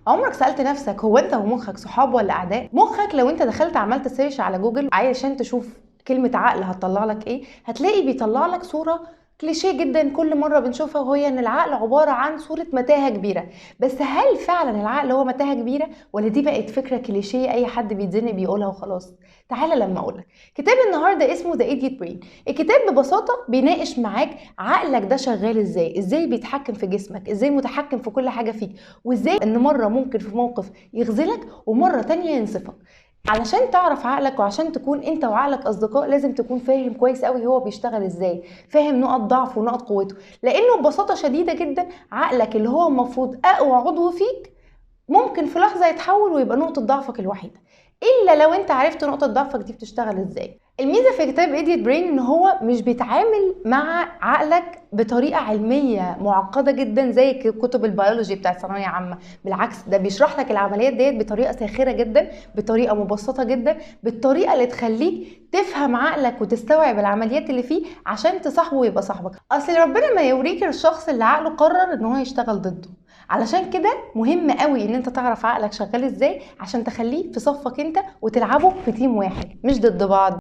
عمرك سألت نفسك هو انت ومخك صحاب ولا اعداء؟ مخك لو انت دخلت عملت سيرش على جوجل عشان تشوف كلمة عقل هتطلع لك ايه، هتلاقي بيطلع لك صورة كليشيه جدا كل مرة بنشوفها، وهي ان العقل عبارة عن صورة متاهة كبيرة. بس هل فعلا العقل هو متاهة كبيرة، ولا دي بقت فكرة كليشيه اي حد بيتزنق بيقولها وخلاص؟ تعالى لما اقولك. كتاب النهاردة اسمه ذا ايديت برين. الكتاب ببساطة بيناقش معاك عقلك ده شغال ازاي بيتحكم في جسمك، ازاي متحكم في كل حاجة فيك، وازاي ان مرة ممكن في موقف يغزلك ومرة تانية ينصفك. علشان تعرف عقلك وعشان تكون انت وعقلك اصدقاء لازم تكون فاهم كويس قوي هو بيشتغل ازاي، فاهم نقط ضعفه ونقط قوته، لانه ببساطة شديدة جدا عقلك اللي هو المفروض اقوى عضو فيك ممكن في لحظة يتحول ويبقى نقطة ضعفك الوحيدة، إلا لو أنت عرفت نقطة ضعفك دي بتشتغل إزاي. الميزة في كتاب إيديت برين إن هو مش بيتعامل مع عقلك بطريقة علمية معقدة جدا زي كتب البيولوجي بتاعت ثانوية عامة. بالعكس، ده بيشرح لك العمليات ديت بطريقة ساخرة جدا، بطريقة مبسطة جدا، بالطريقة اللي تخليك تفهم عقلك وتستوعب العمليات اللي فيه عشان تصاحبه ويبقى صاحبك. أصل ربنا ما يوريك الشخص اللي عقله قرر إن هو يشتغل ضده. علشان كده مهم قوي ان انت تعرف عقلك شغال ازاي عشان تخليه في صفك انت وتلعبوا في تيم واحد مش ضد بعض.